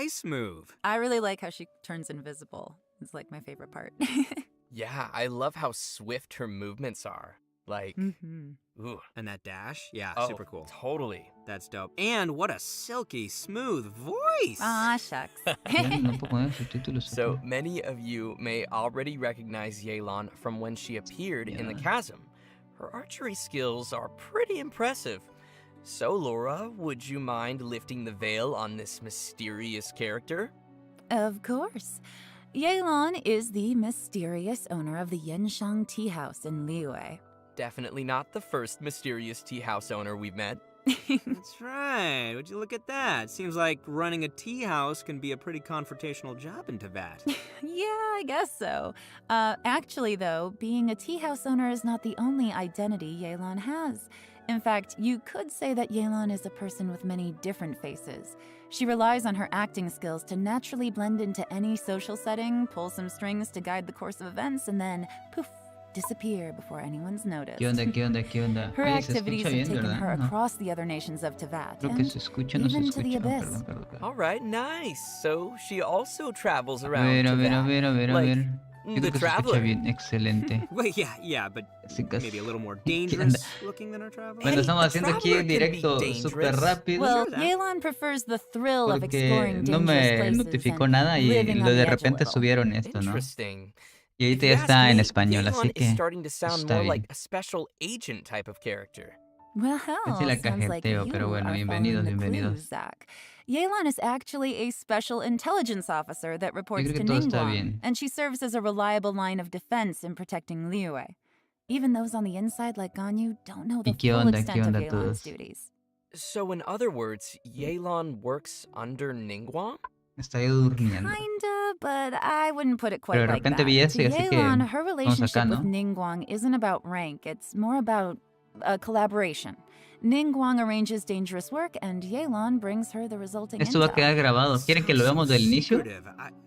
nice move. I really like how she turns invisible. It's like my favorite part. Yeah, I love how swift her movements are. Like, ooh. And that dash? Yeah, Oh, super cool. Totally. That's dope. And what a silky smooth voice. Aw, shucks. No puedo poner subtítulos. So many of you may already recognize Yelan from when she appeared in the chasm. Her archery skills are pretty impressive. So, Laura, would you mind lifting the veil on this mysterious character? Of course. Yelan is the mysterious owner of the Yenshang Tea House in Liyue. Definitely not the first mysterious tea house owner we've met. That's right. Would you look at that? Seems like running a tea house can be a pretty confrontational job in Teyvat. Yeah, I guess so. Actually, though, being a tea house owner is not the only identity Yelan has. In fact, you could say that Yelan is a person with many different faces. She relies on her acting skills to naturally blend into any social setting, pull some strings to guide the course of events, and then, poof, disappear before anyone's noticed. ¿Qué onda, qué onda, qué onda? Her Ahí se activities escucha have bien, taken ¿verdad? her No. across the other nations of Teyvat, Creo que and se escucha, no se even to the escucha. abyss. Perdón. All right, nice. So she also travels A around. ver, a to ver, a that. ver, a ver, a Like, ver. Yo the creo que se escucha traveler. bien, excelente. Well, yeah, but Así que- maybe a little more dangerous looking than our traveler. Bueno, Hey, estamos the haciendo aquí traveler en can be directo dangerous. súper rápido. Well, Sure that. Yelan prefers the thrill of exploring Porque no dangerous me places notificó and nada y living on de the edge a repente little. subieron esto, ¿no? Interesting. Y If ahorita you ya ask está en me, español, así Yelan is que starting to sound está more bien. like a special agent type of character. Well, Casi la sounds like cajeteo, you pero bueno, are bienvenidos, following the bienvenidos. clues, Zach. Yelan is actually a special intelligence officer that reports creo to que todo está Ningguang, bien. and she serves as a reliable line of defense in protecting Liyue. Even those on the inside, like Ganyu, don't know the ¿Y qué full onda, extent of qué onda Yelan's todos? duties. So in other words, Yelan works under Ningguang? Está ahí durmiendo. Kinda, but I wouldn't put it quite Pero de like repente that. vi eso y To así que Yelan, her vamos relationship acá, with ¿no? Ningguang isn't about rank. It's more about a collaboration. Ningguang arranges dangerous work, and Yelan brings her the resulting Esto va a intel. quedar grabado. ¿Quieren que lo veamos del inicio?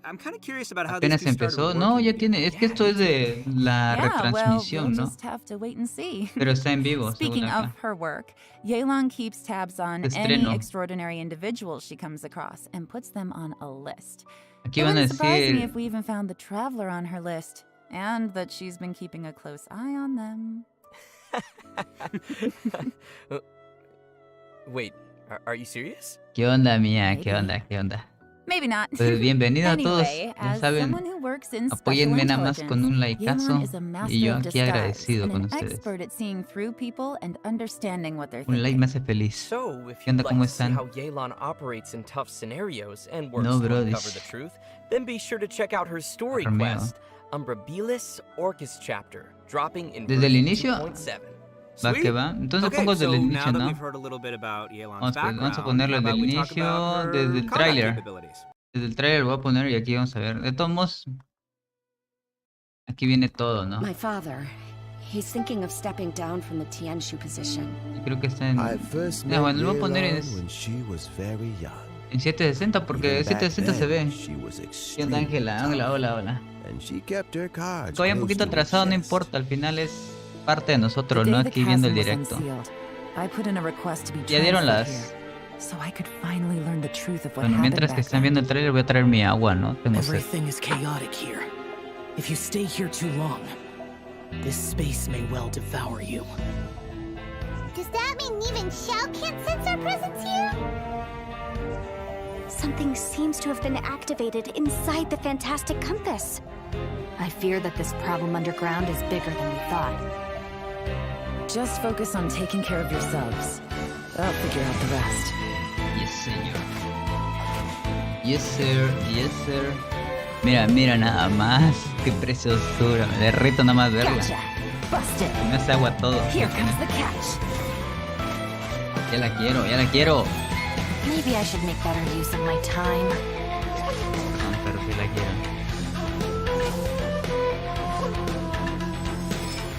I'm kind of curious about how these Apenas two started empezó. No, working ya tiene. Es que esto es de la Yeah, well, retransmisión, we'll ¿no? just have to wait and see. Pero está en vivo, según Speaking of acá. her work, Yelan keeps tabs on Estreno. any extraordinary individuals she comes across and puts them on a list. Aquí It van a wouldn't surprise me decir. if we even found the Traveler on her list, and that she's been keeping a close eye on them. Wait, are you serious? ¿Qué onda, mía? ¿Qué Maybe. onda? ¿Qué onda? Maybe not. Pues bienvenido a todos. Anyway, Ya as saben, someone who works in special apóyenme nada más intelligence, con un likeazo. Yelan is a master Y yo of aquí disguise agradecido and con an ustedes. expert at seeing through people and understanding what they're Un like thinking. me hace feliz. So, if ¿Qué onda? you'd ¿Cómo like to see están? how Yelan operates in tough scenarios and works No, to brodis. uncover the truth, then be sure to check out her story Romeo. quest, Umbrabilis Orcus Chapter, dropping in ¿Desde el version inicio? 2.7. Va que va. Entonces Okay, pongo desde so el now inicio, that ¿no? we've heard a little bit about Yelan's Vamos a background, ponerlo how desde about el we talk inicio, about her desde el combat tráiler. capabilities? Desde el trailer voy a poner y aquí vamos a ver. De todos modos, aquí viene todo, ¿no? My father, he's thinking of stepping down from the Tianshu position. Y creo que está en. I first Ya, met bueno, lo voy a poner Yelan when she was very young. en 760 porque Even back 760 se then, ve. she was ¿Qué onda, extremely Ángela? Hola, tough, hola, hola. and she kept her cards Que vaya un close poquito to her atrasado, no chest. importa. Al final es parte de nosotros, The ¿no? day the Aquí viendo el chasm was directo. unsealed, I put in a request to be Ya dieron transferred las. here, so I could finally learn the truth of what Bueno, happened mientras que back están then. viendo el trailer voy a traer mi agua, ¿no? Tengo sed. Everything is chaotic here. If you stay here too long, this space may well devour you. Does that mean even Shao can't sense our presence here? Something seems to have been activated inside the Fantastic Compass. I fear that this problem underground is bigger than we thought. Just focus on taking care of yourselves. I'll figure out the rest. Yes, señor. Yes, sir. Yes, sir. Mira, mira nada más. Qué preciosura. Me derrito nada más verla. Gotcha. Busted. Me hace agua todo. Here comes the catch. Ya la quiero, ya la quiero. Maybe I should make better use of my time. No, pero sí la quiero.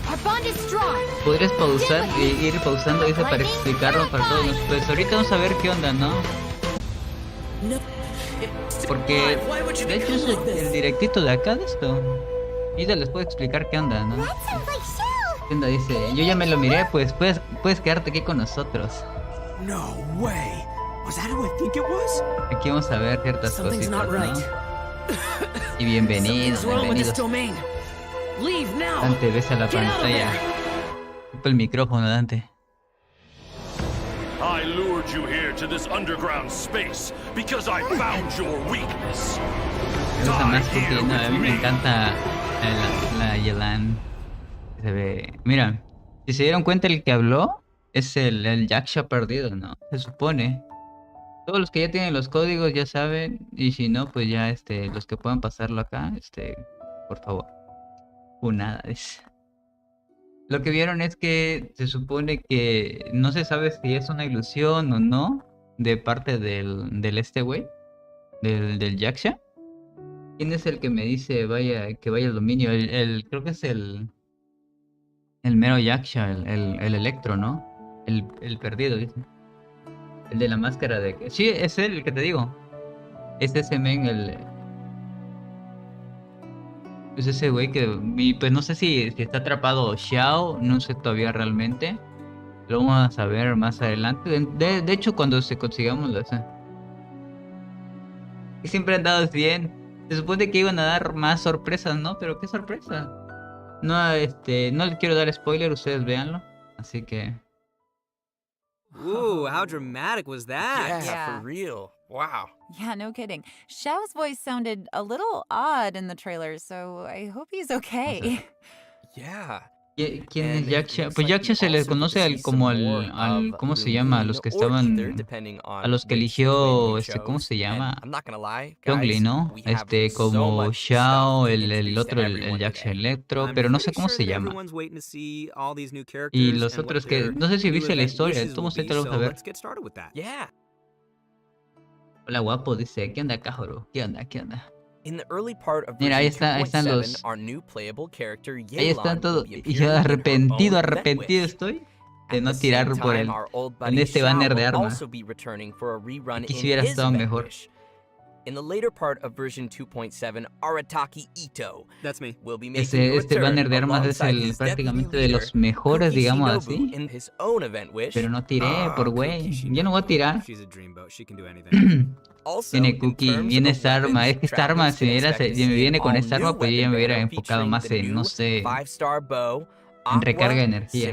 Our bond is strong. Podrías pausar y ir pausando eso para explicarlo para todos. Pues ahorita vamos a ver qué onda, ¿no? No. Porque de hecho es el directito de acá de esto. Y ya les puedo explicar qué onda, ¿no? That sounds like Shao. ¿Qué onda? Dice, yo ya me lo miré, pues puedes quedarte aquí con nosotros. No way. Was that who I think it was? Aquí vamos a ver ciertas Something's cositas, not right. ¿no? Y bienvenidos, Something's wrong with this bienvenidos. domain. Leave now. Dante, ves a la Get out of pantalla. there. Ocupa el micrófono, Dante. I lured you here to this underground space because I found your weakness. Me gusta más porque no, a mí me encanta la Yelan. Se ve. Mira, si se dieron cuenta, el que habló es el Yaksha perdido, ¿no? Se supone. Todos los que ya tienen los códigos ya saben. Y si no, pues ya los que puedan pasarlo acá, por favor. Nada es. Lo que vieron es que se supone que no se sabe si es una ilusión o no de parte del güey, del Yaksha. ¿Quién es el que me dice que vaya al dominio? Creo que es el mero Yaksha, el Electro, ¿no? El perdido, dice. El de la máscara de que... Sí, es él, el que te digo. Es ese men, es ese güey que... pues no sé si está atrapado Xiao, no sé todavía realmente. Lo vamos a ver más adelante. De hecho, cuando consigamos que siempre han dado 100. Se supone que iban a dar más sorpresas, ¿no? Pero ¿qué sorpresa? No, no les quiero dar spoiler, ustedes véanlo. Así que... Ooh, how dramatic was that? Yeah, for real. Wow. Yeah, no kidding. Xiao's voice sounded a little odd in the trailer, so I hope he's okay. Yeah. ¿Quién es Yaksha? Pues Yaksha se le conoce como al ¿cómo se llama? A los que estaban... A los que eligió, ¿cómo se llama? Zhongli, ¿no? Como Xiao, el otro, el Yaksha Electro, pero no sé cómo se llama. Y los otros que... No sé si viste la historia, tú te lo vas a ver. Hola guapo, dice, ¿qué onda Kajoro? ¿Qué onda? ¿Qué onda? Mira, ahí están los... Ahí están todos. Y yo arrepentido estoy de no tirar por en este banner de armas. Aquí si hubiera estado mejor. In the later part of version 2.7, Arataki Ito That's me. will be making a Este banner de armas es prácticamente de los mejores, digamos así. Pero no tiré por güey. Yo no voy a tirar. She's a dreamboat. She can do anything. Viene Cookie, viene esta arma. Es que esta arma, si me viene con esta arma, pues yo ya me hubiera enfocado más en, no sé, en recarga de energía.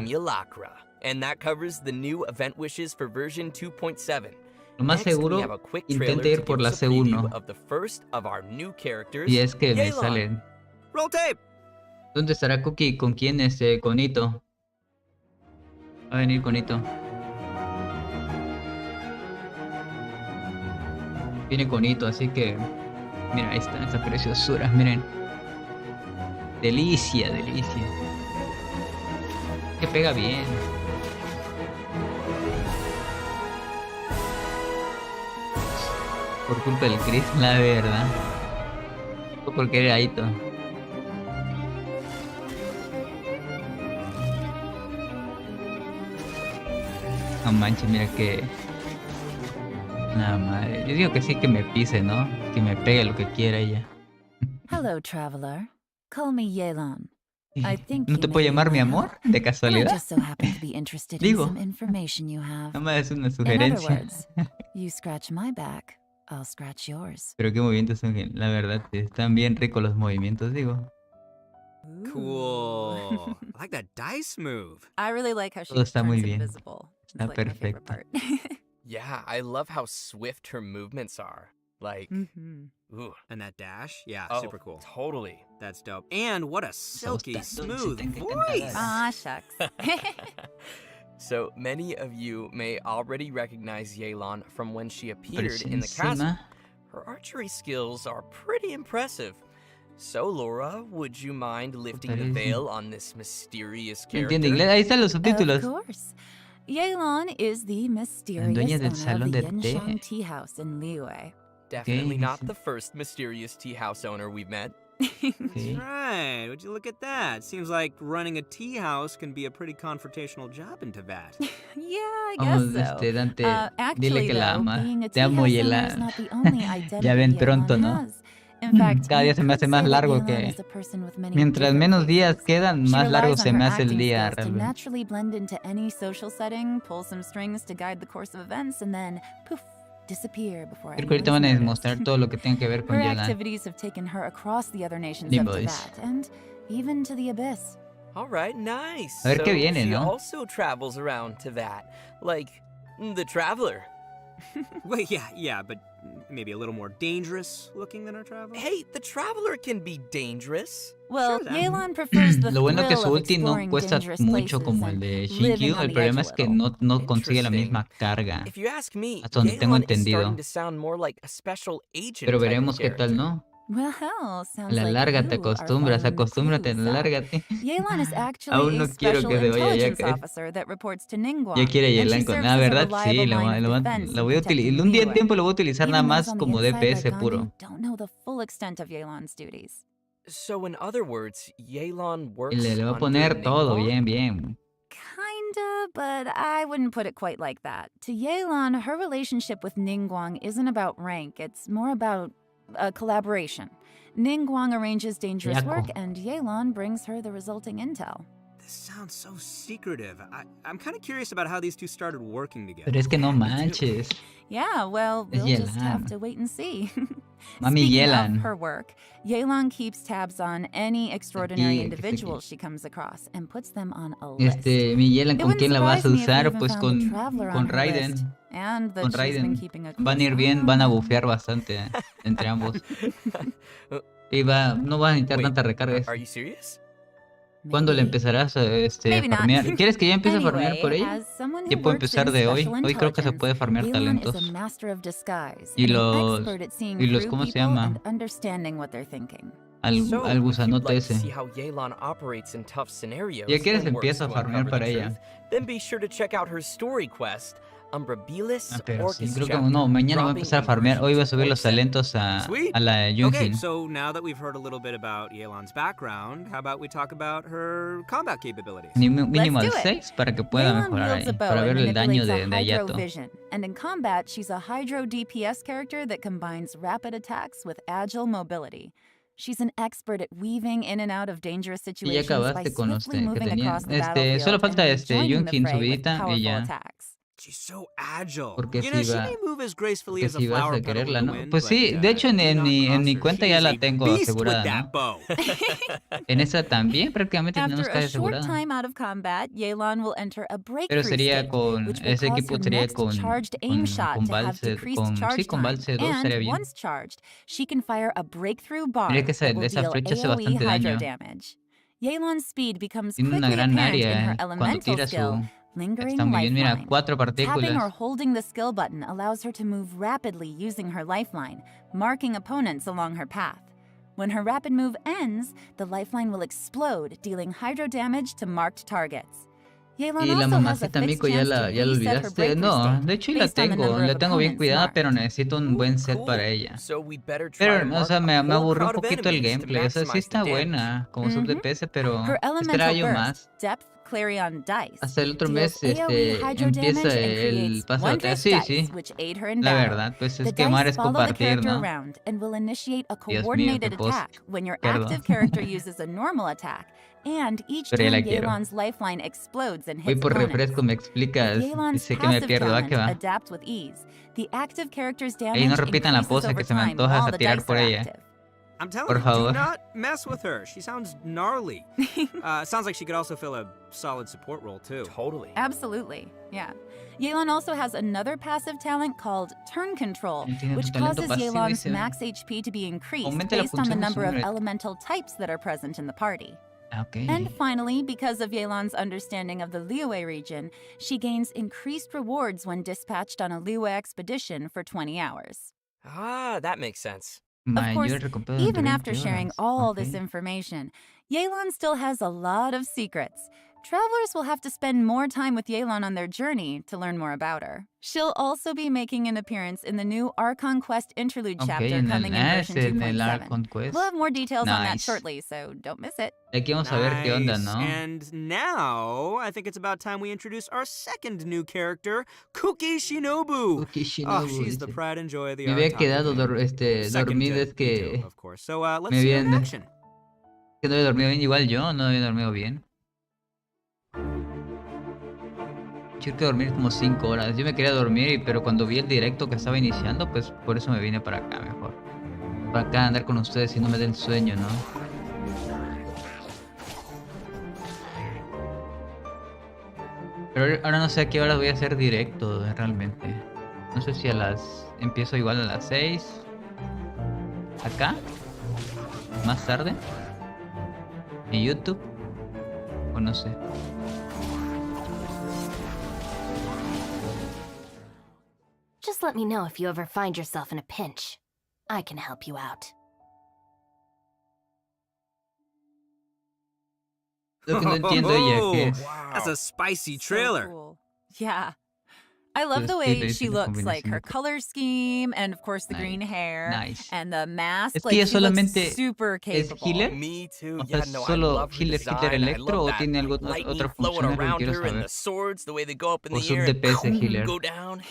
And that covers the new event wishes for version 2.7. Lo más seguro, intente ir por la C1. Y es que me salen. Roll tape. ¿Dónde estará Cookie? ¿Con quién es Conito? Va a venir Conito. Viene Conito, así que... Mira, ahí están estas preciosuras, miren. Delicia, delicia. Que pega bien. Por culpa del Chris, la verdad. O porque era Aito. No manches, mira que... Nada madre. Yo digo que sí, que me pise, ¿no? Que me pegue lo que quiera ella. Hello, traveler. Call me Yelan. ¿No te puedo llamar mi amor? ¿De casualidad? Digo. Nada más es una sugerencia. You scratch my back, I'll scratch yours. Pero qué movimientos son, la verdad, están bien ricos los movimientos, digo. Cool. I like that dice move. I really like how she Todo está muy turns bien. invisible. Está It's like my favorite perfecto. part. Yeah, I love how swift her movements are. Like, ooh. And that dash? Yeah, Oh, super cool. Totally. That's dope. And what a silky, está smooth dulce, voice. Ah, shucks. So many of you may already recognize Yelan from when she appeared in the chasm. Presencísima. Her archery skills are pretty impressive. So, Laura, would you mind lifting the veil on this mysterious character? ¿Entiende inglés? Ahí están los Of subtítulos. course. Yelan is the mysterious dueña del owner of salón the de té. Genshin Tea House in Liyue. Definitely Okay. not the first mysterious tea house owner we've met. Sí. Right. Would you look at that? Seems like running a tea house can be a pretty confrontational job in Tibet. Yeah, I guess Vamos, so. Dante, Actually, dile que la though, ama. being a Te tea amo, house owner Yelan. is not the only identity Ya ven Yelan pronto, ¿no? has. In fact, Cada día you se me hace could más say that largo Yelan que... is a person with many Mientras different menos días faces. quedan, She más largo relies se on me her hace el acting día, skills to realmente. naturally blend into any social setting, pull some strings to guide the course of events, and then, poof, disappear before Creo que ahorita van a anyone's demostrar noticed. todo lo que tenga que ver con Her Yelan. activities have taken her across the other nations of Limboys. Teyvat, and even to the Abyss. All right, nice. A ver qué So viene, she ¿no? also travels around to that, like the Traveler. Well, yeah, but maybe a little more dangerous looking than our traveler? Hey, the Traveler can be dangerous. Well, Sure then. Yelan prefers the Lo bueno que thrill su of ulti no exploring cuesta dangerous mucho places como el and de living Shinkyu. on El the problema edge es a que little. no consigue la Interesting. misma carga. If you ask me, Hasta donde tengo Yelan is entendido. starting to sound more like a special agent Pero type of veremos qué tal, character. ¿no? Well, A sounds la like larga te you are acostumbras, following the acostúmbrate, clues, Zack. lárgate. Yelan is actually Aún a no quiero special que se vaya ya intelligence que officer that reports to Ningguang, ya quiere and she Yelan con... serves La as a verdad sí, reliable line of defense lo in voy a utilizar. protecting Un día en Liyue. tiempo lo voy a utilizar nada Even those más on the como inside like DPS puro. Ganyu don't know the full extent of Yelan's duties. So in other words, Yelan Y works le voy a under poner todo, Ningguang? bien. Kinda, but I wouldn't put it quite like that. To Yelan, her relationship with Ningguang isn't about rank, it's more about a collaboration. Ningguang arranges dangerous work, Yaco. and Yelan brings her the resulting intel. This sounds so secretive. I'm kind of curious about how these two started working together. Pero es que no manches. Yeah, well, Es we'll just have Yelan. to wait and see. Mami Speaking Yelan. of her work, Yelan keeps tabs on any extraordinary Aquí, individuals she comes across and puts them on a list. Mi Yelan, It ¿con wouldn't quién la vas a surprise me if we usar? even Pues found the Traveler on con her list, Raiden. and that Con she's been Raiden. keeping a Van a ir close bien, eye van a on. bufear bastante entre ambos. Y no vas a necesitar Wait, tanta recarga. are you serious? ¿Cuándo le Maybe. empezarás a Maybe not. farmear? ¿Quieres que ya empiece a farmear Anyway, por ella? as someone who Ya puedo works empezar in de hoy. special Hoy creo que se intelligence, puede farmear Yelan is talentos. a master of disguise Y and an los- expert at seeing y los, through ¿cómo se people llama? and understanding what they're thinking. Al So, if you'd gusanote like to ese. see how Yelan operates in tough scenarios Ya quieres and works empiezo a to farmear uncover para the ella. truth, then be sure to check out her story quest, Umbrabilis Pero sí, Orchis creo que chapter, no, mañana voy a dropping empezar a in farmear. Hoy voy a subir los version 2.7. talentos Sweet. a la Okay, Yunjin. so now that we've heard a little bit about Yelan's background, how about we talk about her combat capabilities? Mínimo al Let's do it. 6 para que pueda Yelan mejorar wields a ahí. bow Para and ver el daño manipulates de a hydro Ayato. vision, and in combat, she's a hydro DPS character that combines rapid attacks with agile mobility. She's an expert at weaving in and out of dangerous Y ya situations by acabaste con los swiftly que moving tenía. across the battlefield Solo falta and rejoining the Yunjin fray with subidita y powerful ya. attacks. She's so agile. Porque You know, si she va. may move as gracefully Porque as a si vas flower a petal quererla, in the ¿no? wind, Pues sí, but, de hecho do en not mi cross her. cuenta She ya is la a tengo beast with asegurada, that ¿no? bow. En esa también prácticamente tenemos After casi a short asegurada. time out of combat, Yelan will enter a Pero breakthrough sería state, con. which will Ese cause equipo her sería next charged aim shot con to have Balse. decreased charge Sí, con time, Balse 2 estaría and bien. once charged, she can fire a breakthrough bar Mira que that will esa deal flecha hace AoE bastante hydro daño. damage. Yelan's speed becomes Tiene una quickly gran apparent in her área. Cuando elemental tira skill, su. Lingering Está muy bien, mira, Lifeline. 4 Tapping or partículas. holding the skill button allows her to move rapidly using her lifeline, marking opponents along her path. When her rapid move ends, the lifeline will explode, dealing hydro damage to marked targets. Yelan Y la also has a mamacita fixed Mico ya chance to la reset her olvidaste. breakthrough No, state, de hecho la based on the tengo. number La of tengo bien opponents cuidada, marked. pero necesito un buen set Cool. para ella. So we better try Pero, to o mark sea, a me whole aburrió un crowd of poquito el enemies to gameplay. O sea, sí maximize the está damage. buena como sub Mhm. DPS, pero Her esperaba elemental yo burst, más. depth, Clarion Dice, Hasta el otro deals mes AoE hydro damage empieza and el creates pase de batalla. wondrous Sí, dice, sí. which aid her in La battle. verdad, pues The es quemar dice es follow the compartir, character ¿no? around and will initiate a Dios mío, coordinated qué post. attack when your Perdón. active character uses a normal attack, and each Pero ya la time quiero. Yelan's lifeline explodes and Voy hits por opponents. refresco, me With explicas. Y Yelan's sé que me passive pierdo, ¿a talent, qué va? Adapt with Ease, the active character's Ey, damage no repitan la increases pose over que se me time antoja while hasta the tirar dice por are ella. active. I'm telling Por you, favor. do not mess with her. She sounds gnarly. Sounds like she could also fill a solid support role, too. Totally. Absolutely, yeah. Yelan also has another passive talent called Turn Control, Tiene which tu talento causes pasivo, Yelan's dice. max HP to be increased Aumenta la based on the función de number of su- elemental types that are present in the party. Ah, ok. And finally, because of Yelan's understanding of the Liyue region, she gains increased rewards when dispatched on a Liyue expedition for 20 hours. Ah, that makes sense. Of course, Mayor recompensa de even 20 after sharing horas. all Ok. this information, Yelan still has a lot of secrets. Travelers will have to spend more time with Yelan on their journey to learn more about her. She'll also be making an appearance in the new Archon Quest interlude Ok, chapter en el, coming in version en el 2.7. Archon Quest. We'll have more details on that Nice. shortly, so don't miss it. Aquí vamos a ver qué onda, Nice. ¿no? And now, I think it's about time we introduce our second new character, Kuki Shinobu. Kuki Oh, Shinobu, she's the dice. pride and joy of the Me había Archon quedado community. Second dormido, to es que Ito, of course. So let's me see her in habían- action. que no había dormido bien. Igual yo no había dormido bien. Yo que dormir como 5 horas. Yo me quería dormir, pero cuando vi el directo que estaba iniciando, pues por eso me vine para acá mejor. Para acá andar con ustedes y no me den sueño, ¿no? Pero ahora no sé a qué horas voy a hacer directo realmente. No sé si empiezo igual a las 6. Acá. Más tarde. En YouTube. O no sé. Just let me know if you ever find yourself in a pinch. I can help you out. Lo que no entiendo ella que es. That's a spicy So trailer. cool. Yeah. I love the Los way estilos y she la looks, like her combinación. color scheme, and of course the green Nice. hair, Nice. and the mask. Es que Like ella she looks solamente super es capable. healer. Me too. O Yeah, sea, no, I solo love her healer design. I electro love o that tiene lightning otra flowing función, es lo que around quiero her and saber. the swords, the way they go up in O the sub air DPS and healer. go down.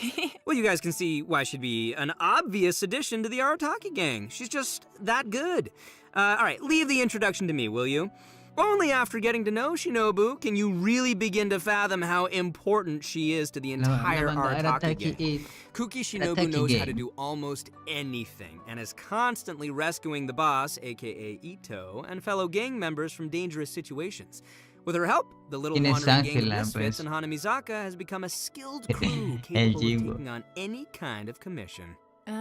Well, you guys can see why she'd be an obvious addition to the Arataki gang. She's just that good. All right, leave the introduction to me, will you? Only after getting to know Shinobu can you really begin to fathom how important she is to the entire Arataki gang. Kuki Shinobu knows how to do almost anything and is constantly rescuing the boss, aka Ito, and fellow gang members from dangerous situations. With her help, the little wandering gang of misfits in Hanamizaka has become a skilled crew capable of taking on any kind of commission. Oh,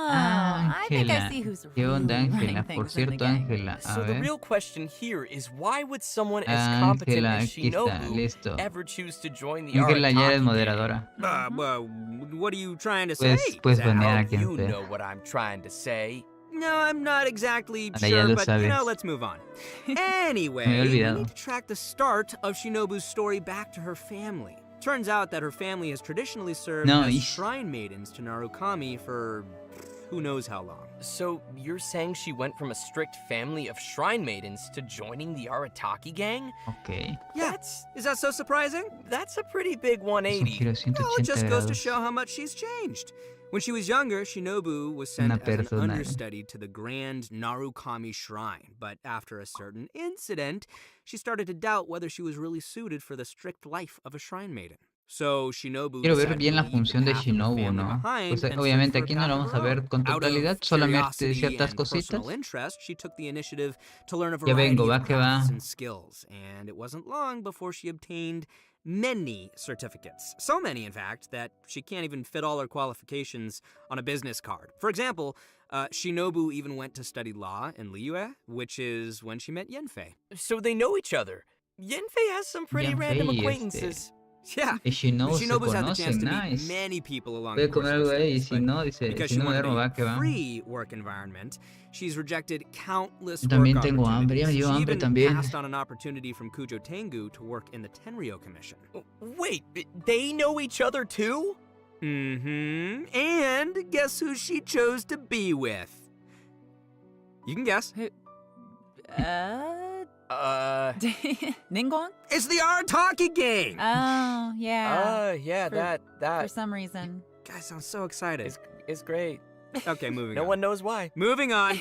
I think I see who's ¿Qué really onda, running Ángela? Por things in the cierto, gang. Ángela, So a the ver. real question here is why would someone as competent Ángela, as aquí está, Shinobu listo. ever choose to join the Ángela ya eres Arataki gang? moderadora. Well, what are you trying to say? Puedes Zach? banear a Oh, quien you sea. know what I'm trying to say. No, I'm not exactly Ahora ya sure, lo but sabes. let's move on. Anyway, Me había we olvidado. need to track the start of Shinobu's story back to her family. Turns out that her family has traditionally served No, as y- shrine maidens to Narukami for who knows how long. So you're saying she went from a strict family of shrine maidens to joining the Arataki gang? Ok. Yeah, is that so surprising? That's a pretty big Es un 180. giro Well, it 180 just goes to grados. show how much she's changed. When she was younger, Shinobu was sent Una as an persona. understudy to the Grand Narukami Shrine, but after a certain incident, she started to doubt whether she was really suited for the strict life of a shrine maiden. So Shinobu Quiero ver decided bien to la leave the función de path of her Shinobu, family ¿no? behind Pues and search obviamente for a aquí no path lo of vamos her a ver own. con Out totalidad, of solamente curiosity ciertas and cositas. personal interest, she took the initiative to learn a Ya variety vengo, va of que va. crafts and skills, and it wasn't long before she obtained many certificates. So many, in fact, that she can't even fit all her qualifications on a business card. For example, Shinobu even went to study law in Liyue, which is when she met Yenfei. So they know each other. Yenfei has some pretty random Yenfei, acquaintances. Yeah, Y Shinobu se Shinobu's had the chance conocen, to meet nice. many people along Voy a the course comer of algo her ahí y studies, si but no, dice, because si she no me wanted duermo, va a que va. free work environment, she's rejected countless Yo work también tengo hambre, ya me opportunities. dio She hambre even también. passed on an opportunity from Kujo Tengu to work in the Tenryo Commission. Wait, they know each other too? Mm-hmm. And guess who she chose to be with? You can guess. Ningguang? It's the Arataki gang! Oh, yeah. Yeah, For that some reason. Guys, I'm so excited. is great. Okay, moving No on. one knows why. Moving on.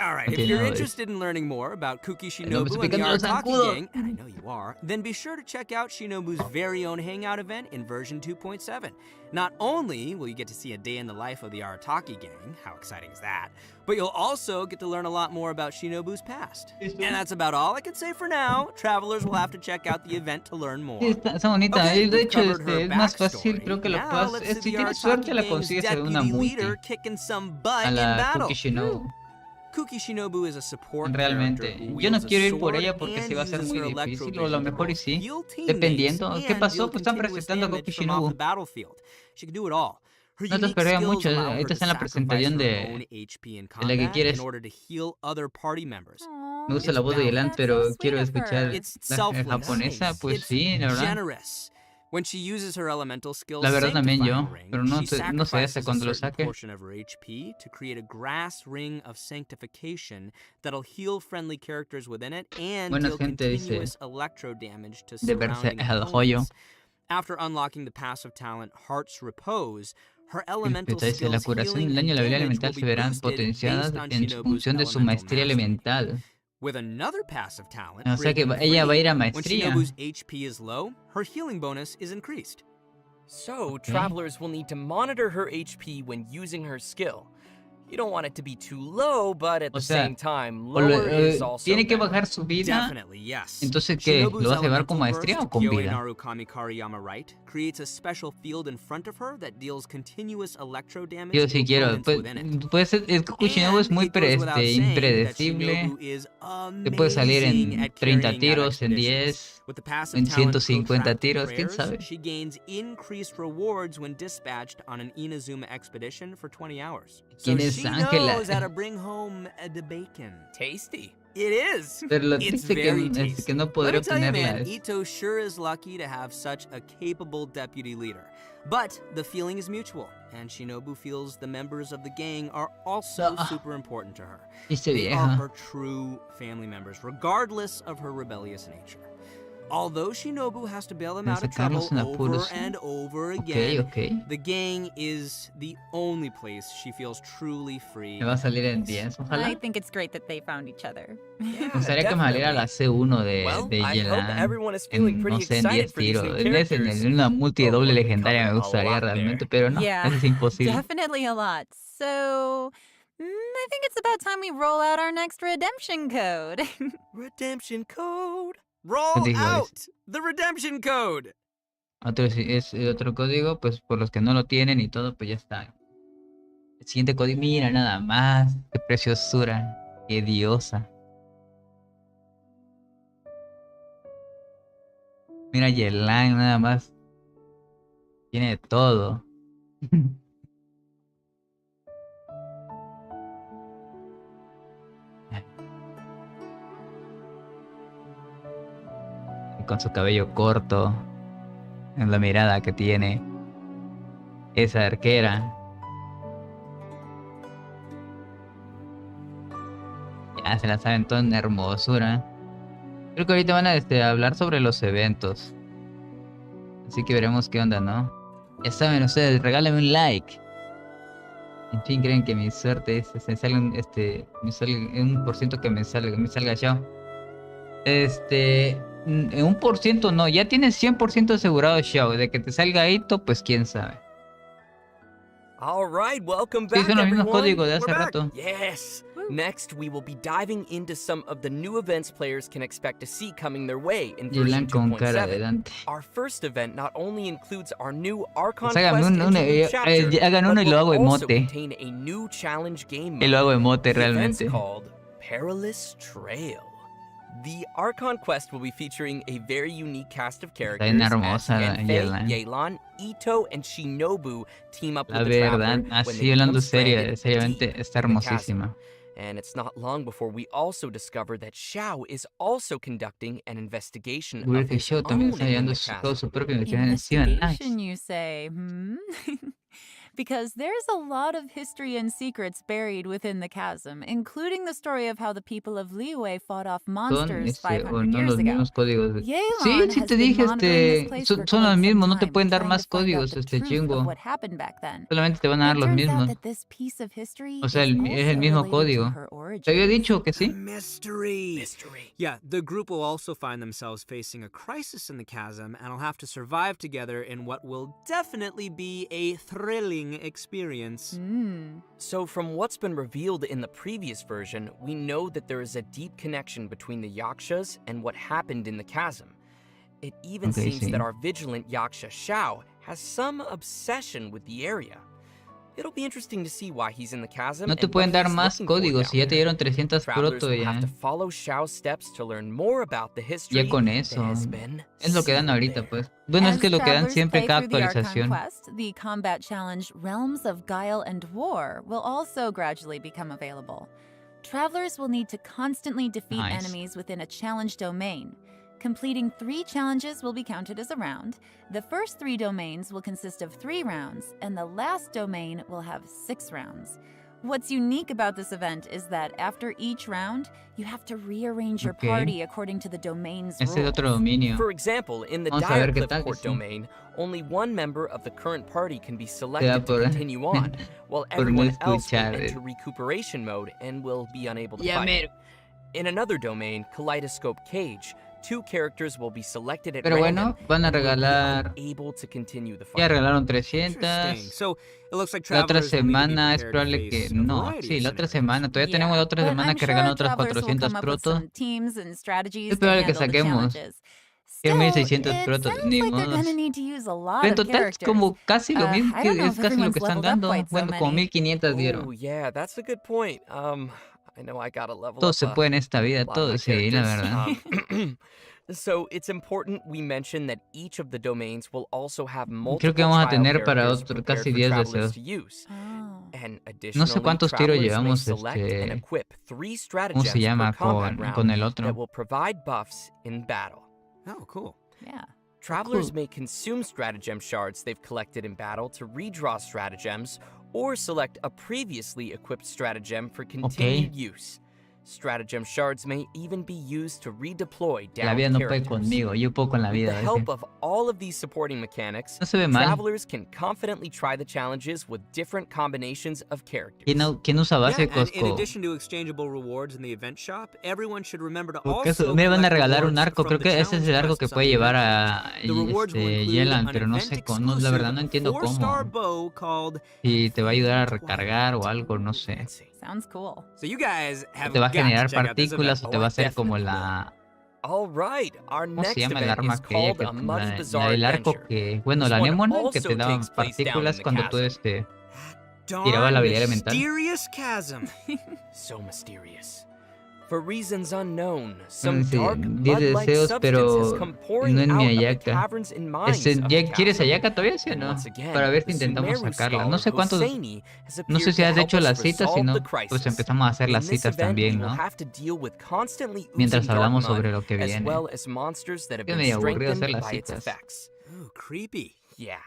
All right, if you're Continuamos. interested in learning more about Kuki No me Shinobu estoy and the picando los Arataki zancudos. gang, and I know you are, then be sure to check out Shinobu's very own hangout event in version 2.7. Not only will you get to see a day in the life of the Arataki gang, how exciting is that, but you'll also get to learn a lot more about Shinobu's past. And that's about all I can say for now. Travelers will have to check out the event to learn more. Sí, está bonita. Okay, De we've hecho, covered her es más fácil, backstory. creo que la Now puedas. let's see Si the tienes Arataki suerte, la gang's consigues en una deputy multi. leader kicking some butt A in la battle. Kuki Shinobu. Kuki Shinobu is a support Realmente. character who Yo no wields a quiero ir por sword ella porque and sí va a ser uses muy her difícil, o a electrovision lo to mejor y both sí. heal teammates Dependiendo. ¿Qué and pasó? deal Pues están continuous presentando a damage Kuki from off Shinobu. the battlefield. She can do it all. Her No te unique esperé skills mucho. allow her Ahorita to está en la sacrifice presentación her own de HP in la que combat quieres. in order to heal other party members. Me gusta la voz de Yelan, pero quiero escuchar It's la selfless. japonesa. Pues It's sí, la verdad. generous. When she uses her elemental skills La verdad también sanctifying yo, ring, pero no she sé hasta sacrifices cuándo a lo certain saque. portion of her HP to create a grass ring of sanctification that'll heal friendly characters within it and Buena deal gente dice continuous electro damage to de verse surrounding el joyo. opponents. After unlocking the passive talent Heart's Repose, her El elemental especial dice, la skills curación healing del daño y and la habilidad damage will elemental be se verán boosted potenciadas based on en Shinobu's función de su elemental maestría mastery. elemental. With another passive talent, O sea que Breaking ella va a Free, ir a when maestría. Shinobu's HP is low, her healing bonus is increased. So, travelers will need to monitor her HP when using her skill. You don't want it to be too low, but at O the sea, same time, o lo- lower is also tiene que better. bajar su vida. Definitely, yes. Entonces, ¿qué? Shinobu's ¿Lo vas a llevar con elemental maestría burst, o con Kyoe vida? Naru Kamikariyama Right, creates a special field in front of her that deals continuous electro damage Yo to sí quiero. opponents Pues, within it. puede ser, es que Shinobu es And muy it goes without saying that impredecible. Shinobu is Que puede salir amazing en at 30 carrying out tiros, en expeditions. 10, With the passive en talent 150 Protracted tiros, quién Prayers, sabe. she gains increased rewards when dispatched on an Inazuma expedition for 20 hours. So ¿Quién es she Ángela? knows how to bring home the bacon. Tasty. It is. Pero lo It's triste very es tasty. que no Let podré me tell you, obtenerla. man, Ito sure is lucky to have such a capable deputy leader. But the feeling is mutual, and Shinobu feels the members of the gang are also super important to her. Dice They are vieja. her true family members, regardless of her rebellious nature. Although Shinobu has to bail them out of trouble Sacarlos en over apuros. and over Ok, again, ok. the gang is the only place she feels truly free. Me va a salir en and peace. 10, ojalá. I think it's great that they found each other. Me gustaría que me saliera la C1 de I hope Yelan. everyone is feeling En, pretty no sé, en excited 10 for these tiros. new En characters. una multi Oh, doble we legendaria me covered a gustaría lot realmente, there. pero no, Yeah, eso es imposible. definitely a lot. So, I think it's about time we roll out our next redemption code. Redemption code. Roll Digo, out the redemption code. Es otro código, pues por los que no lo tienen y todo, pues ya está. El siguiente código, mira nada más. Qué preciosura. Qué diosa. Mira Yelan nada más. Tiene de todo. Y con su cabello corto. En la mirada que tiene. Esa arquera. Ya se la saben toda en hermosura. Creo que ahorita van a hablar sobre los eventos. Así que veremos qué onda, ¿no? Ya saben ustedes, regálenme un like. En fin, creen que mi suerte es me salga un por ciento que me salga yo. En un por ciento no, ya tienes 100% asegurado show. De que te salga Ito, pues quién sabe. All right, welcome Sí, back, son los mismos everyone. códigos de hace We're back. rato. Yes. Next, we will be diving into some of the new events players can expect to see coming their way in version Yelan con cara de 2.7. Dante. Our first event not only includes our new Archon Pues hágame quest un- interlude chapter, hagan uno but y lo hago will also emote. contain a new challenge game Y lo hago mode. emote The event's realmente. called Perilous Trail. The Archon quest will be featuring a very unique cast of characters bien as hermosa Genfei, Yelan. Yelan, Ito, and Shinobu team up La with the verdad, Traveler when así they hablando become seriamente, stranded deep está in the chasm. hermosísima. And it's not long before we also discover that Xiao is also conducting an investigation Descubrir of que his Show también own está in llevando the todo chasm. su propia investigación. Investigation, Nice. you say? Because there's a lot of history and secrets buried within the chasm, including the story of how the people of Liyue fought off Son monsters 500 o no years los ago. mismos códigos. Sí, Yelan sí has te been dije, monitoring this place for son los quite some mismos, no te time, pueden dar trying más to find out códigos, the truth of chingo. what happened back then. Solamente te van a dar It los turns out mismos. that this piece of history O sea, is es el also mismo related to código. her Te había origins. dicho que sí. Mystery. Yeah, the group will also find themselves facing a crisis in the chasm and will have to survive together in what will definitely be a thrilling experience. So, from what's been revealed in the previous version, we know that there is a deep connection between the Yakshas and what happened in the chasm. It even Okay, seems sí. that our vigilant Yaksha Xiao has some obsession with the area. It'll be interesting to see why he's in the chasm. No te and pueden what dar he's más looking for códigos. Si ya down te there. dieron 300 Travelers proto will ya. have to follow Xiao's steps to learn more about the history Ya con that eso. has been Es lo que dan sealed ahorita, there. pues. Bueno, es As que lo que dan travelers siempre play cada through the Archon actualización. quest, the combat challenge Realms of Guile and War will also gradually become available. Travelers will need to constantly defeat Nice. enemies within a challenge domain. Completing 3 challenges will be counted as a round. The first 3 domains will consist of 3 rounds, and the last domain will have 6 rounds. What's unique about this event is that after each round, you have to rearrange your Okay. party according to the domain's Ese es rules. otro dominio. For example, in the Vamos a ver qué Direcliff tal, Court sí. domain, only one member of the current party can be Te da selected to por- continue on, while por no everyone else will escuchar, enter recuperation mode and will be unable to Ya fight. mero. In another domain, Kaleidoscope Cage, 2 characters will be selected at Pero random bueno, van a and will be regalar. unable to continue the Ya fight. regalaron Interesting. 300. So it looks like La otra travelers will need to be semana es prepared to probable que. face a No, variety sí, of la otra scenarios. semana. Todavía tenemos la otra but semana I'm que sure regalan otras travelers will 400 come up with proto. some teams and strategies Es to probable que handle the saquemos. challenges. Que Still, 1600 it proto. sounds Ni like they're modos. gonna need to use a lot Pero en of total es characters. como casi lo mismo. I don't know Es if casi lo everyone's que están leveled up dando. quite so Bueno, como many. 1500 Oh, dieron. yeah, that's a good point. I know I gotta level Todo up se a puede en esta vida, lot of todo, my sí, la characters. verdad. So it's important we mention that each of the domains will also have Creo multiple que vamos a trial tener para characters otro, prepared casi for 10 travelers deseos. to use. Oh. And No sé additionally, cuántos tiros travelers may llevamos, select and equip 3 ¿cómo se stratagems per llama? combat Con round el that otro. will provide buffs in battle. Oh, cool. Yeah. Travelers Cool. may consume stratagem shards they've collected in battle to redraw stratagems, or select a previously equipped stratagem for continued use. Stratagem shards may even be used to redeploy La downed vida no puede characters. conmigo, yo puedo con la With vida. the ¿ves? help of all of these supporting mechanics, No se ve mal. travelers can confidently try the challenges with different combinations of characters. ¿Quién usa Yeah, básicos? and in addition to exchangeable rewards in the event shop, everyone should remember to Porque also me van a collect regalar un rewards arco, from creo the que ese es el challenge arco que quests on puede the llevar event a page. The rewards will include Yelan, an pero no sé, la verdad no entiendo cómo. 4-star bow called Si te va a ayudar a recargar o algo, no sé. Sounds cool. So you guys have ¿Te va a got to generar check out this partículas event. o te va a hacer como la... All right, our ¿Cómo se next llama el event arma is que ella called que a Muddy la Bazaar del arco Adventure. que... Bueno, This la one anémona que also te daba takes place down in partículas the cuando tú chasm. tirabas la habilidad elemental. Mysterious chasm. So mysterious. For reasons unknown, some Sí, dark 10 mud-like deseos, pero substances come pouring no en out mi of the Ayaka. caverns and mines Este, of the ¿quieres chasm. Ayaka todavía, sí o no? Once again, Para ver si the intentamos Sumeru sacarla. No scholar sé cuántos... Hosseini has No sé appeared si to has help hecho us las citas, si resolve no, the pues crisis. empezamos a hacer In las this citas event, we también, will ¿no? have to deal with constantly Mientras oozing dark hablamos mud, sobre lo que as viene. well as monsters that have Es been medio aburrido hacer strengthened las by its citas. effects. Ooh, creepy. Yeah.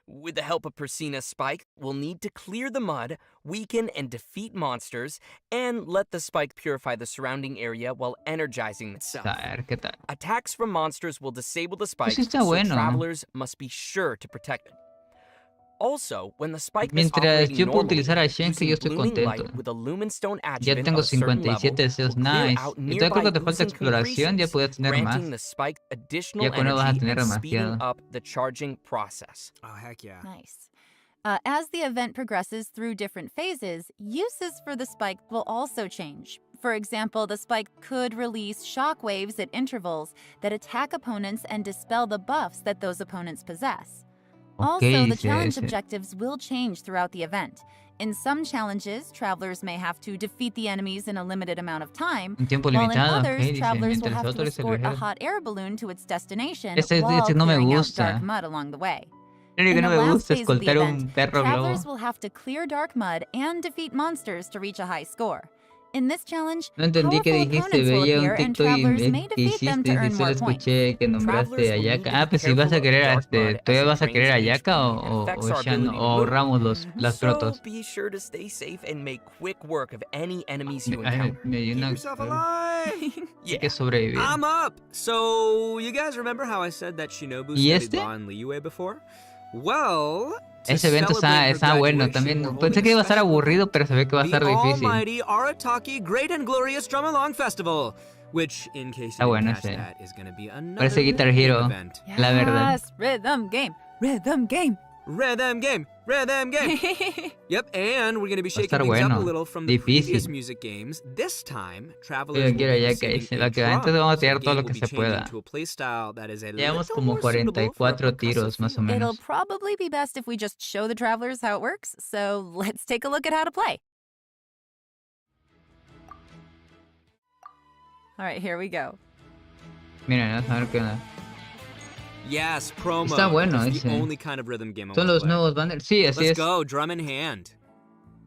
With the help of Persina Spike, we'll need to clear the mud, weaken and defeat monsters, and let the spike purify the surrounding area while energizing itself. A ver, ¿qué tal? Attacks from monsters will disable the spike, sí está so bueno. travelers must be sure to protect it. Also, when the spike is Mientras operating yo puedo normally, utilizar a Shen, que using yo estoy blooming contento. light with a lumen stone Ya adjuvant tengo of a certain 57 level deseos, will clear nice. out Entonces creo que te nearby falta oozing exploración, ya concretions, puedes tener más. granting the spike additional Ya con eso vas a energy tener and speeding demasiado. up the charging process. Oh, heck yeah. Nice. As the event progresses through different phases, uses for the spike will also change. For example, the spike could release shockwaves at intervals that attack opponents and dispel the buffs that those opponents possess. Also, the dice challenge ese. objectives will change throughout the event. In some challenges, travelers may have to defeat the enemies in a limited amount of time, Un tiempo while in limitado, others, ok, dice. travelers will Mientras have to otro es el escort a viajero. hot air balloon to its destination Ese while no me clearing out gusta. dark mud along the way. Lo único que In no the me last gusta es phase of the escoltar un event, perro travelers globo. will have to clear dark mud and defeat monsters to reach a high score. In this challenge, No entendí que powerful dijiste, opponents will veía appear un and TikTok travelers y, may que defeat them to hiciste y earn solo more points. escuché que nombraste Travelers a will need to Ayaka. be Ah, pues si vas careful a of querer dark este, mud ¿todavía as vas a it querer a drains Ayaka HP o, and affects our Shan, ability to o move. ahorramos las So protos? be sure to stay safe and make quick work of any enemies you Ay, encounter. me dio Keep una... yourself alive. Hay Yeah. que sobrevivir. I'm up. So, you guys remember how I said that Shinobu ¿Y studied este? law in Liyue before? Well, to Ese evento celebrate her está bueno graduation, también. we're Pensé holding que iba a a estar special aburrido, pero se ve que va a the estar difícil. almighty Arataki Great and Glorious Drum Along Festival, which, in case Está you bueno didn't catch ese. that, is going to be another Parece Guitar big Hero, event. la verdad. Yes, rhythm game, rhythm game. Rhythm game, rhythm game. Yep, and we're going to be Va a shaking estar things up a bueno. little from the previous Difícil. music games. This time, travelers Yo will quiero be Ayaka, receiving dice, a va que va. drum, Entonces vamos a so tirar the todo game lo will que be se changing pueda. to a playstyle that is a Llevamos little como more suitable for a 44 percussive tiros, más o feel. It'll menos. probably be best if we just show the travelers how it works, so let's take a look at how to play. All right, here we go. Miren, vamos a ver qué onda. Yes, promo. Está bueno It's the ese. only kind of rhythm game I Son wanna los play. nuevos banners. Sí, así Let's es. go, drum in hand.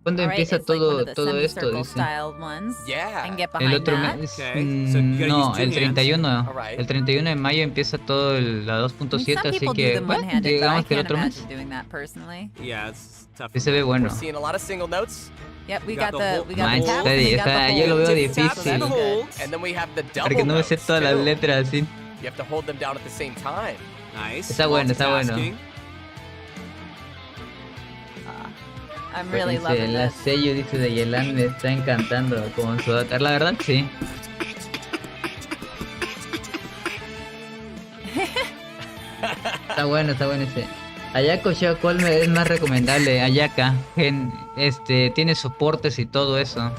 ¿Cuándo All right, empieza it's like one of the todo esto? semicircle Dice. style ones. Yeah. I can get El behind otro that. mes. Okay, so you gotta No, use two el hands. 31. Alright. El 31 de mayo empieza todo la I mean, 2.7, some así people do que, them bueno, one-handed, but I digamos que el can't otro mes. imagine doing that personally. Yeah, it's tough. Sí se ve bueno. We're seeing a lot of single notes. Yep, we You got got the the whole- we got the Manches, taps and we got the yo lo hold. veo Tip, tap, So that's and difícil. good. hold. And then we have the double Porque no me sé notes, todas las too. letras así. You have to hold them down at the same time. Nice. Está bueno, está bueno. Multitasking. I'm Pues really dice, loving la this. sello dice de Yelan me está encantando con su avatar. La verdad, sí. Está bueno ese. Ayaka o Xiao, ¿cuál es más recomendable? Ayaka. Tiene soportes y todo eso.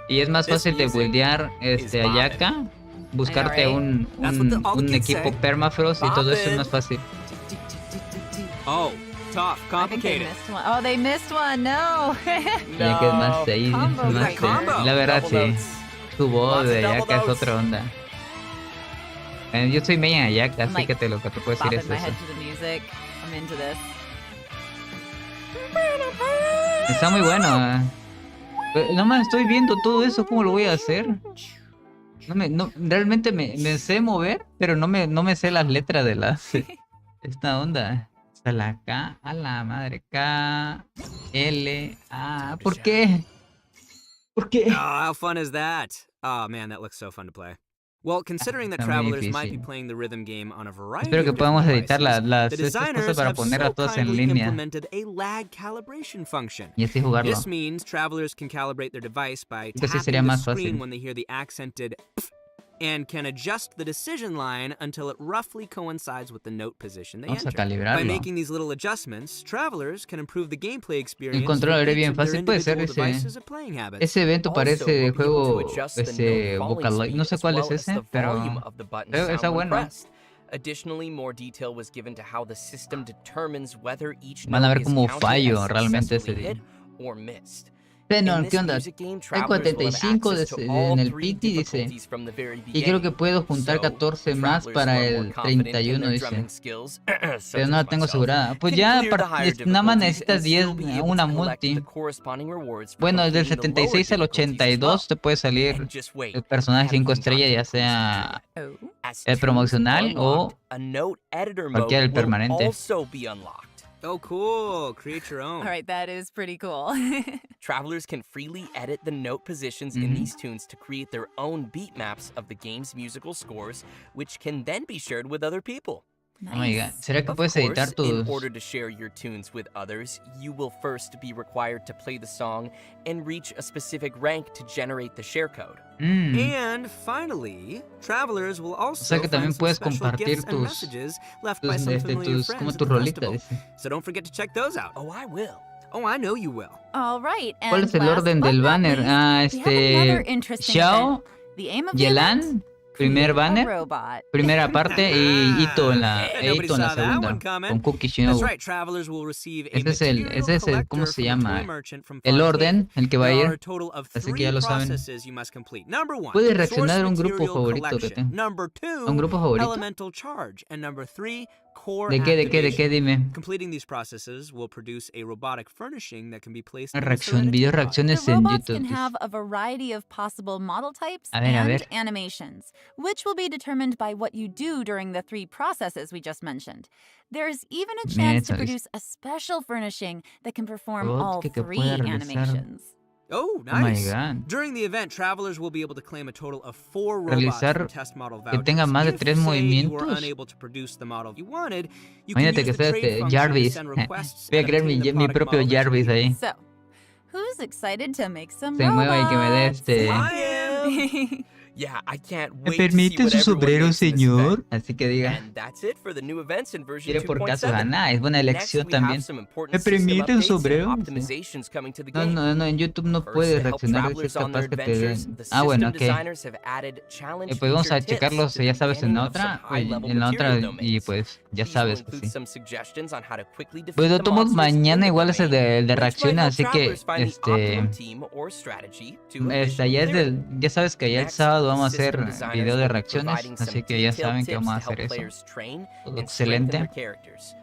Y es más fácil de buildear Ayaka. Buscarte un equipo permafrost y todo eso es más fácil. Oh, tough, I think they complicated. missed one. Oh, they missed one. No. Ayaka es más de ahí. Combo Es más right there. la verdad Double sí. notes. Tu voz Lots de of double Ayaka es notes. otra onda. Yo soy media Ayaka, I'm así like que lo que te puedo decir bopping es my eso. head to the music. I'm into this. Está muy bueno. No me estoy viendo todo eso, ¿cómo lo voy a hacer? Realmente me sé mover, pero no me sé las letras de esta onda. Hasta la K, a la madre, K, L, A. ¿Por qué? ¿Por qué? Oh, how fun is that? Oh man, that looks so fun to play. Well, considering that Está muy travelers might be difícil. playing the rhythm game on a variety Espero que of different podamos editar devices, the estas cosas designers para have ponerlas so todas en kindly línea implemented a lag calibration function. y así jugarlo. This means travelers can calibrate their device by Entonces sería tapping the más screen fácil. when they hear the accented "pf" and can adjust the decision line until it roughly coincides with the note position they Vamos a enter. By calibrarlo. making these little adjustments, travelers can improve the gameplay experience El control for abre each bien of their fácil. Puede ser individual ese. devices and playing habits. Ese evento Also, parece we'll de be able to juego adjust the note falling Vocaloid. No speed sé as cuál well es as ese, the pero volume of the button está sound when bueno. pressed. Additionally, more detail was given to how the system determines whether each Van a note ver is cómo counted fallo as realmente successfully ese hit día. or missed. Bueno, In ¿qué this onda? music game, Hay travelers will have 45 access to all en el three pity, dice. difficulties from the very Y creo que beginning. puedo juntar So, 14 más travelers para who are more el confident in 31, their dice. drumming skills, Pero such no la as tengo myself, asegurada. Pues can ya clear the higher nada más difficulties necesitas and 10, still be able una to collect the multi. corresponding rewards for Bueno, del completing the lower 76 al difficulties as 82 well. te puede salir And just wait, el personaje haven't 5 even gotten estrellas, to ya the cruise sea feature yet. Oh. As el tunes promocional o unlocked, a note editor cualquiera mode el will permanente. also be unlocked. Oh, cool. Create your own. All right, that is pretty cool. Travelers can freely edit the note positions in these tunes to create their own beat maps of the game's musical scores, which can then be shared with other people. Oh my god, ¿será que Of puedes editar course, in tus...? order to share your tunes with others, you will first be required to play the song and reach a specific rank to generate the share code. And finally, travelers will also sea que también find some puedes special compartir gifts and tus- messages left by some familiar como friends at tus the rolitas, festival. dice. So don't forget to check those out. Oh, I will. Oh, I know you will. All right. ¿Cuál And es el last orden but del not banner? least, we have another interesting Xiao, event. The aim of the event? Yelan, primer Create a banner, robot. primera parte y Ito en la, Yeah, nobody saw that segunda, one coming. con Cookie That's Shinobu. right, travelers will receive a Ese es el, material ese es el, ¿cómo collector se from a llama? toy merchant from El Fontaine. orden, el que va a There are ir. a total of Así que 3 ya lo saben. processes you must complete. Number 1, Puedes source reaccionar a un grupo material favorito que collection. tengo. Number 2, ¿Un grupo favorito? elemental charge. And number 3, core ¿De qué, activation. dime? Completing these processes will produce a robotic furnishing that can be placed Una in the reacción, Serenity video Pod. reacciones The en robots YouTube. can dice. have a variety of possible model types A ver, and animations, which will be determined by what you do during the 3 processes we just mentioned. There's even a Mira, chance to eso dice. produce a special furnishing that can perform Robot all que 3 pueda realizar. animations. Oh, Oh my nice. god. During the event, travelers will be able to claim a total of 4 robots Realizar from test model que vouchers. tenga más de If, 3 say, you movimientos. were unable to produce the model you wanted, you can Imagínate use que the sea trade function to Jarvis. send requests Voy a and crear obtain the mi product propio model that you Jarvis need. ahí. So, who's excited to make some Se mueva y que me dé robots? I am. Yeah, I can't ¿Me wait to see permite what su everyone sombrero, makes in this señor? event. Así que diga, And that's it for the new events in version quiere por caso 2.7. ganar. Es buena Next, elección we have también. some ¿Me important system permite un updates and sombrero? optimizations coming to the No, game. en YouTube no First, puedes to help reaccionar. Si es travelers on their capaz que te adventures, den. the Ah, bueno, system ok. designers have added challenge Pues vamos a featured tips checarlos, to the ya sabes, en beginning la of some otra. high-level En la otra, material y domains. pues ya These will sabes, pues include sí. some suggestions on how to quickly defeat Pues de the todos modos, monsters in mañana the igual es el domain, de which might reacciones, help así que, travelers find the optimum team or strategy to ya efficiently clear it. ya sabes que ya el Next, sábado vamos a system hacer designers video will de be reacciones, providing some así que ya detailed saben que tips vamos a to help hacer eso. players train Todo and strengthen their excelente. characters.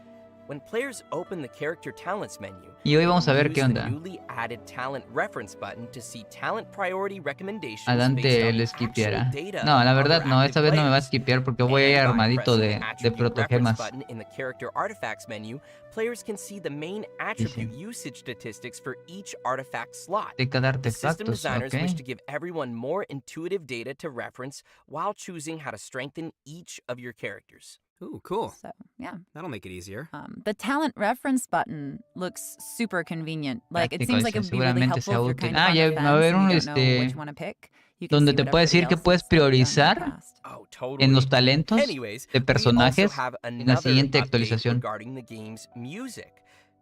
When players open the character talents menu, Y hoy vamos a you ver use qué the onda. newly added talent reference button to see talent priority recommendations Adelante based on le actual skipeará. data No, la of verdad other no, esta active vez no me va a players. skipear porque voy a ir And by armadito pressing the de attribute reference protogemas. button in the character artifacts menu, players can see the main attribute usage statistics for each artifact slot. De cada The system artefactos, designers wish ok. to give everyone more intuitive data to reference while choosing how to strengthen each of your characters. Ooh, cool. So, yeah. That'll make it easier. The talent reference button looks super convenient. Like, it Práctico, seems like it dice, would be really seguramente sea helpful if you're útil. kind of Ah, on ya the va a haber fence and un you don't know which one to pick. You can donde see te what puede everybody decir que else puedes has done in their priorizar past. Oh, en los totally. talentos Anyways, de we also personajes have en la another siguiente update actualización. regarding the game's music.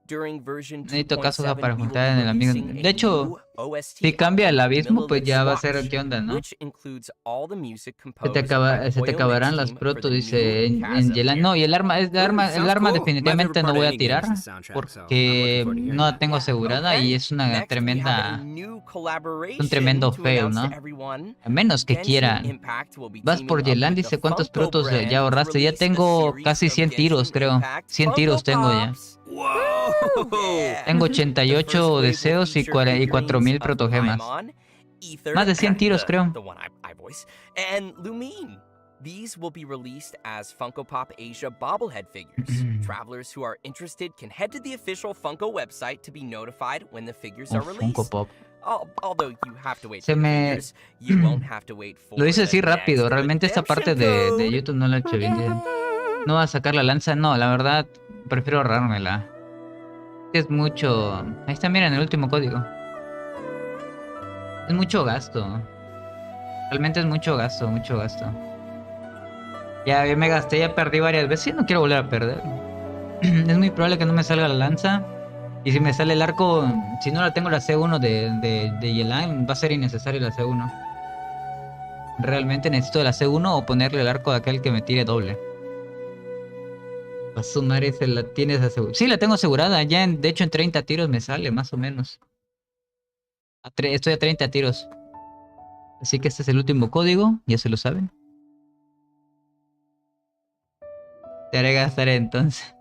During version Necesito casos para 2.7, we will juntar en be el amigo. releasing a De hecho, new OST si cambia el update, abismo, pues Millelith's ya va a ser Watch, qué onda, ¿no? which includes all the music Se composed by se te Koyo Mix acabarán las Team for proto, the new dice en Chasm Yelan. gear. No, y el arma, el Sounds arma cool. My favorite definitivamente part no of voy a any game is the tirar soundtrack, so I'm looking porque forward to hearing no la that. tengo asegurada y Okay. es una Next, we have a tremenda, new un collaboration tremendo to fail, announce to ¿no? everyone. A menos que Genshin quieran. Impact will be Vas teaming por up Yelan, with the dice cuántos Funko protos ya brand to ahorraste. Ya release a tengo series casi of 100 tiros, Genshin creo. Impact 100 Funko tiros tengo ya. Pops. Whoa! Yeah. Tengo The first 88 wave will deseos y feature figurines 4000 of protogemas. Paimon, Ether, Más de 100 tiros, creo. the one I voice, and Lumine. These will be released as Funko Pop Asia bobblehead figures. Travelers who are interested can head to the official Funko website to be notified when the figures are Un Funko released. Pop. Although you have to wait Se for the me... figures, you won't have to wait for Lo hice the así rápido. next Realmente esta parte redemption de code. YouTube no la he hecho bien. Dice, no va a sacar la lanza. No, la verdad, prefiero ahorrármela. Es mucho... Ahí está, miren el último código. Es mucho gasto. Realmente es mucho gasto, mucho gasto. Ya me gasté, ya perdí varias veces y no quiero volver a perder. Es muy probable que no me salga la lanza. Y si me sale el arco, si no la tengo la C1 de Yelan, va a ser innecesario la C1. Realmente necesito la C1 o ponerle el arco de aquel que me tire doble. Va a sumar ese, la tienes asegurada. Sí, la tengo asegurada. Ya de hecho en 30 tiros me sale, más o menos. Estoy a 30 tiros. Así que este es el último código, ya se lo saben. Te haré gastar entonces.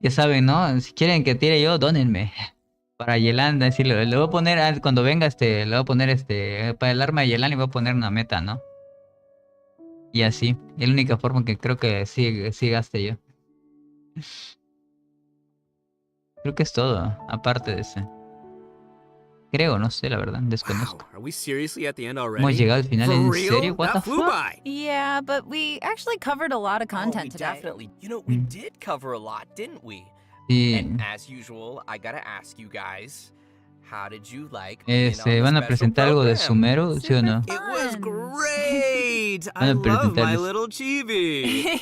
Ya saben, ¿no? Si quieren que tire yo, dónenme. Para Yelanda, decirle, le voy a poner, cuando venga le voy a poner para el arma de Yelanda le voy a poner una meta, ¿no? Y así, es la única forma que creo que sí gaste yo. Creo que es todo, aparte de ese. Creo, no sé, la verdad, desconozco. Wow, are we seriously at the end Hemos already? llegado al final, For ¿en real? serio? What That the flew fuck? by. Yeah, but we actually covered a lot of content we today. definitely, we did cover a lot, didn't we? Sí. And as usual, I gotta ask you guys, how did you like being on the ¿Van a special presentar algo de program? Sumeru, sí o no? It was Fun. great! I Van a love my presentarles. little chibi.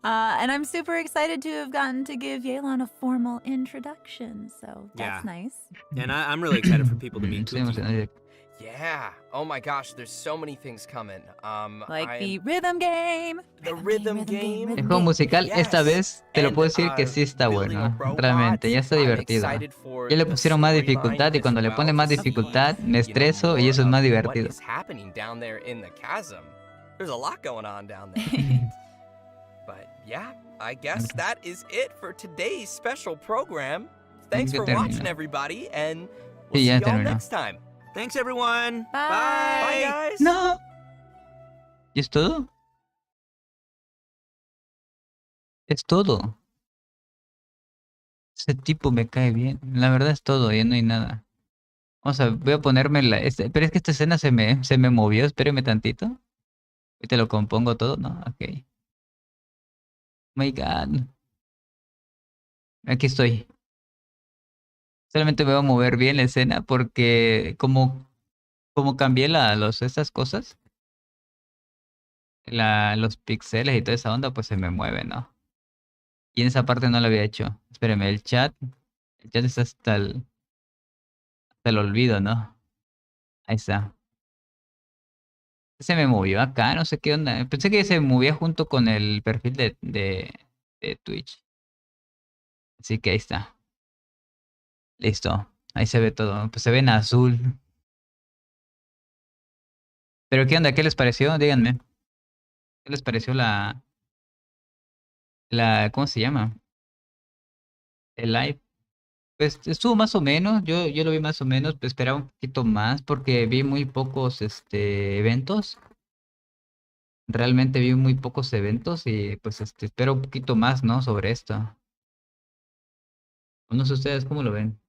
And I'm super excited to have gotten to give Yelan a formal introduction, so that's Yeah. nice. And I'm really excited for people to meet Estoy Cookie. emocionado. Yeah. Oh my gosh, there's so many things coming. Like the rhythm game. The rhythm game. El juego musical, esta vez te lo puedo decir que sí está bueno. Realmente, ya está divertido. Ya le pusieron más dificultad y cuando le ponen más dificultad me estreso y eso es más divertido. What is happening down there in the chasm? There's a lot going on down there. But yeah, I guess that is it for today's special program. Thanks for watching, everybody, and we'll see Sí, ya y'all terminó. next time. Thanks, everyone. Bye. Bye, guys. No. ¿Y es todo? Es todo. Ese tipo me cae bien. La verdad es todo, ya no hay nada. Vamos a, voy a ponerme pero es que esta escena se me movió, espéreme tantito. Y te lo compongo todo, ¿no? Ok. My God. Aquí estoy. Solamente me voy a mover bien la escena porque como cambié estas cosas, los píxeles y toda esa onda, pues se me mueve, ¿no? Y en esa parte no lo había hecho. Espérame, el chat está hasta el olvido, ¿no? Ahí está. Se me movió acá, no sé qué onda. Pensé que se movía junto con el perfil de Twitch. Así que ahí está. Listo. Ahí se ve todo. Pues se ve en azul. Pero ¿qué onda? ¿Qué les pareció? Díganme. ¿Qué les pareció ¿cómo se llama? El live. Pues estuvo más o menos, yo lo vi más o menos, pues, esperaba un poquito más porque vi muy pocos eventos. Realmente vi muy pocos eventos y pues espero un poquito más, ¿no? Sobre esto. No sé ustedes cómo lo ven.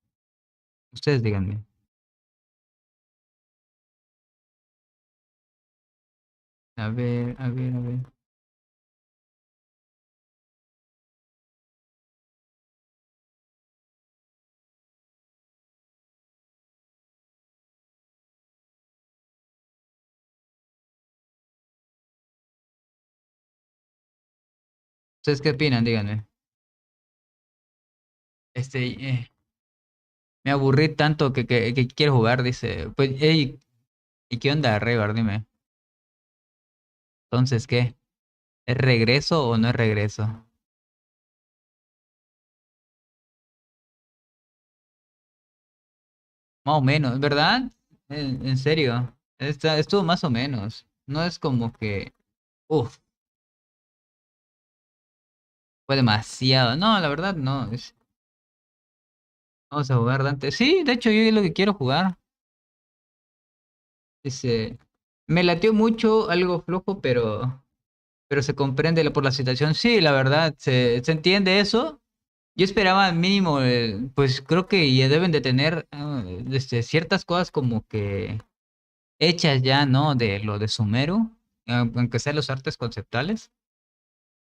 Ustedes díganme. A ver, a ver, a ver. ¿Ustedes qué opinan? Díganme. Me aburrí tanto que quiero jugar, dice. Pues, hey, ¿y qué onda, Rebar? Dime. Entonces, ¿qué? ¿Es regreso o no es regreso? Más o menos, ¿verdad? En serio. Estuvo más o menos. No es como que. Uf, fue demasiado. No, la verdad, no. Vamos a jugar Dante. Sí, de hecho, yo es lo que quiero jugar. Dice. Me latió mucho, algo flojo, pero se comprende por la situación. Sí, la verdad, se entiende eso. Yo esperaba mínimo, pues creo que ya deben de tener ciertas cosas como que hechas ya, ¿no? De lo de Sumeru, aunque sean los artes conceptuales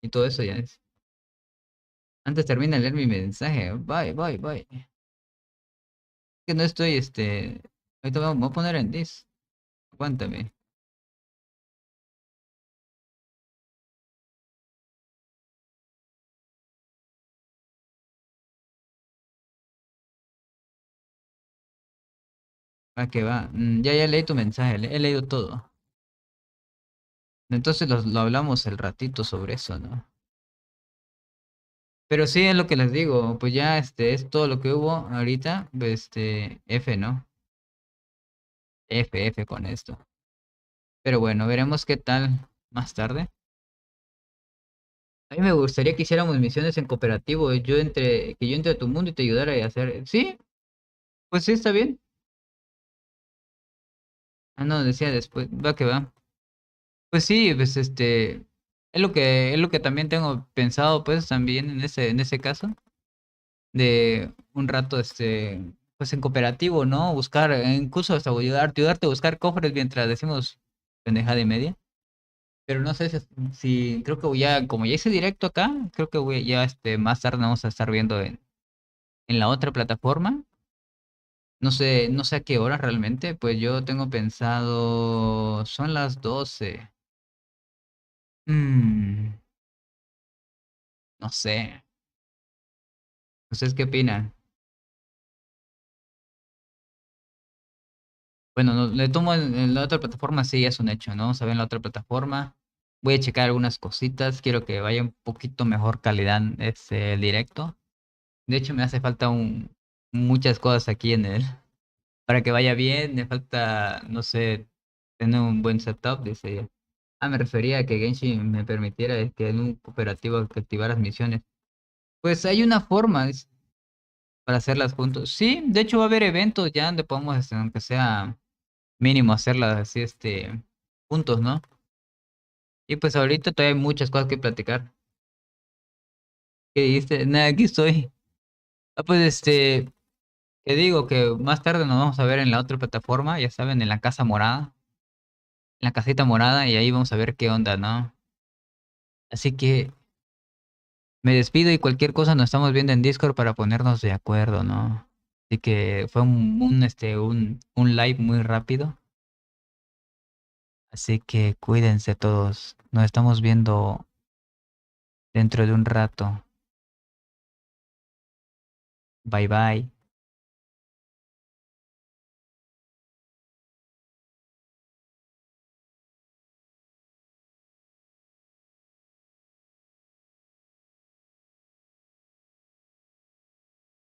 y todo eso ya es. Antes termina de leer mi mensaje. Bye, bye, bye. Que no estoy, ahorita voy a poner en this. Aguántame. Va que va. Ya leí tu mensaje, he leído todo. Entonces lo hablamos el ratito sobre eso, ¿no? Pero sí es lo que les digo, pues ya es todo lo que hubo ahorita, pues, F, ¿no? F con esto. Pero bueno, veremos qué tal más tarde. A mí me gustaría que hiciéramos misiones en cooperativo, que yo entre a tu mundo y te ayudara a hacer. Sí, pues sí, está bien. Ah, no, decía después, va que va. Pues sí, pues es lo que también tengo pensado, pues también en ese caso. De un rato, pues en cooperativo, ¿no? Buscar, incluso hasta ayudarte a buscar cofres mientras decimos pendejada y media. Pero no sé si creo que como ya hice directo acá, creo que más tarde vamos a estar viendo en la otra plataforma. No sé a qué hora realmente, pues yo tengo pensado, son las 12. Mm, no sé. ¿Ustedes qué opinan? Bueno, le tomo en la otra plataforma, sí, es un hecho, ¿no? Vamos a ver en la otra plataforma. Voy a checar algunas cositas. Quiero que vaya un poquito mejor calidad el directo. De hecho, me hace falta muchas cosas aquí para que vaya bien. Me falta, no sé, tener un buen setup, dice. Me refería a que Genshin me permitiera que en un cooperativo que activaras misiones. Pues hay una forma para hacerlas juntos. Sí, de hecho va a haber eventos ya donde podemos, aunque sea mínimo hacerlas así, juntos, ¿no? Y pues ahorita todavía hay muchas cosas que platicar. ¿Qué dijiste? Nada, aquí estoy. Pues que digo que más tarde nos vamos a ver en la otra plataforma, ya saben, en la casa morada, en la casita morada, y ahí vamos a ver qué onda, ¿no? Así que me despido y cualquier cosa nos estamos viendo en Discord para ponernos de acuerdo, ¿no? Así que fue un live muy rápido. Así que cuídense todos. Nos estamos viendo dentro de un rato. Bye bye.